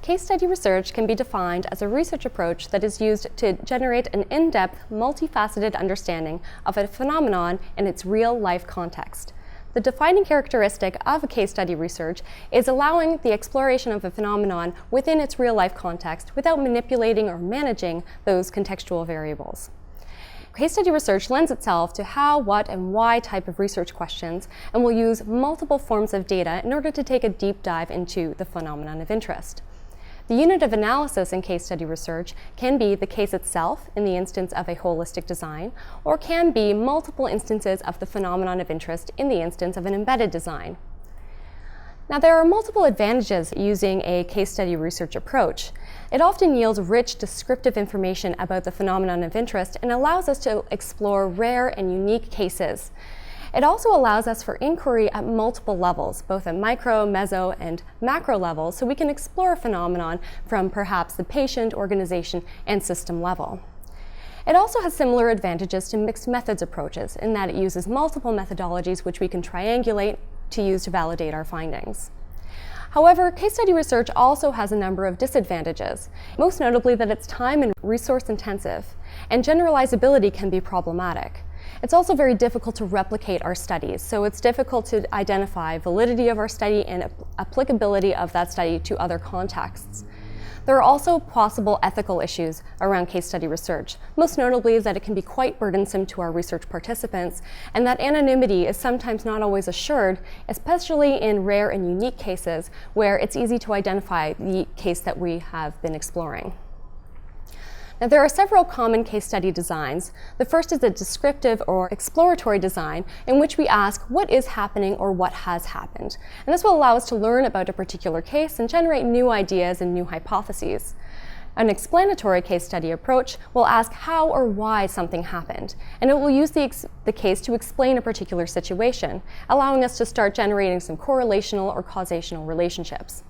Case study research can be defined as a research approach that is used to generate an in-depth, multifaceted understanding of a phenomenon in its real-life context. The defining characteristic of a case study research is allowing the exploration of a phenomenon within its real-life context without manipulating or managing those contextual variables. Case study research lends itself to how, what, and why type of research questions, and will use multiple forms of data in order to take a deep dive into the phenomenon of interest. The unit of analysis in case study research can be the case itself in the instance of a holistic design, or can be multiple instances of the phenomenon of interest in the instance of an embedded design. Now, there are multiple advantages using a case study research approach. It often yields rich descriptive information about the phenomenon of interest and allows us to explore rare and unique cases. It also allows us for inquiry at multiple levels, both at micro, meso, and macro levels, so we can explore a phenomenon from perhaps the patient, organization, and system level. It also has similar advantages to mixed methods approaches in that it uses multiple methodologies which we can triangulate to use to validate our findings. However, case study research also has a number of disadvantages, most notably that it's time and resource intensive, and generalizability can be problematic. It's also very difficult to replicate our studies, so it's difficult to identify validity of our study and applicability of that study to other contexts. There are also possible ethical issues around case study research, most notably that it can be quite burdensome to our research participants, and that anonymity is sometimes not always assured, especially in rare and unique cases where it's easy to identify the case that we have been exploring. Now, there are several common case study designs. The first is a descriptive or exploratory design in which we ask what is happening or what has happened. And this will allow us to learn about a particular case and generate new ideas and new hypotheses. An explanatory case study approach will ask how or why something happened, and it will use the case to explain a particular situation, allowing us to start generating some correlational or causational relationships.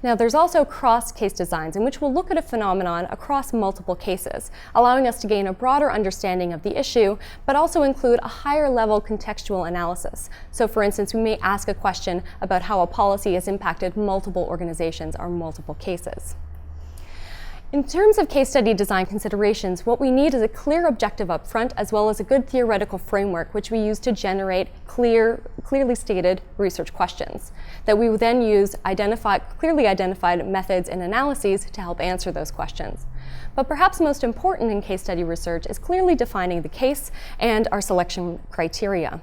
Now, there's also cross-case designs in which we'll look at a phenomenon across multiple cases, allowing us to gain a broader understanding of the issue, but also include a higher level contextual analysis. So, for instance, we may ask a question about how a policy has impacted multiple organizations or multiple cases. In terms of case study design considerations, what we need is a clear objective up front, as well as a good theoretical framework, which we use to generate clearly stated research questions that we would then use clearly identified methods and analyses to help answer those questions. But perhaps most important in case study research is clearly defining the case and our selection criteria.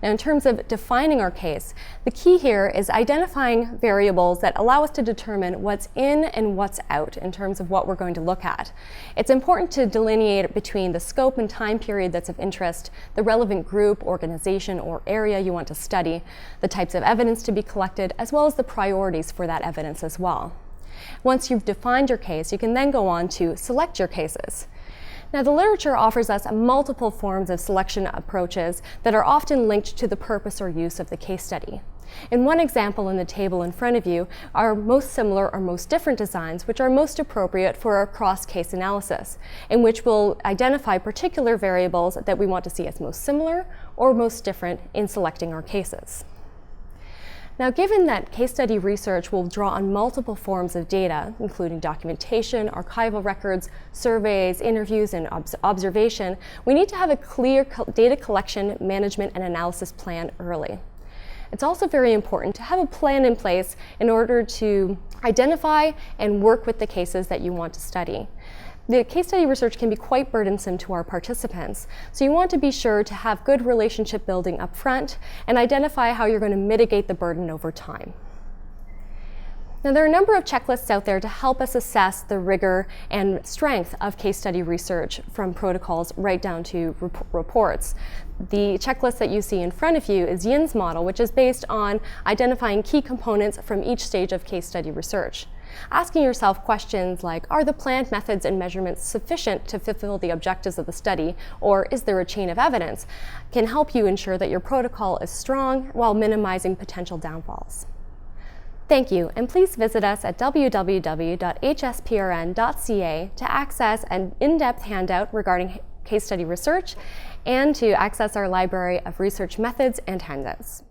Now, in terms of defining our case, the key here is identifying variables that allow us to determine what's in and what's out in terms of what we're going to look at. It's important to delineate between the scope and time period that's of interest, the relevant group, organization, or area you want to study, the types of evidence to be collected, as well as the priorities for that evidence as well. Once you've defined your case, you can then go on to select your cases. Now, the literature offers us multiple forms of selection approaches that are often linked to the purpose or use of the case study. In one example in the table in front of you are most similar or most different designs, which are most appropriate for a cross-case analysis, in which we'll identify particular variables that we want to see as most similar or most different in selecting our cases. Now, given that case study research will draw on multiple forms of data, including documentation, archival records, surveys, interviews, and observation, we need to have a clear data collection, management, and analysis plan early. It's also very important to have a plan in place in order to identify and work with the cases that you want to study. The case study research can be quite burdensome to our participants, so you want to be sure to have good relationship building up front and identify how you're going to mitigate the burden over time. Now, there are a number of checklists out there to help us assess the rigor and strength of case study research, from protocols right down to reports. The checklist that you see in front of you is Yin's model, which is based on identifying key components from each stage of case study research. Asking yourself questions like, are the planned methods and measurements sufficient to fulfill the objectives of the study, or is there a chain of evidence, can help you ensure that your protocol is strong while minimizing potential downfalls. Thank you, and please visit us at www.hsprn.ca to access an in-depth handout regarding case study research and to access our library of research methods and handouts.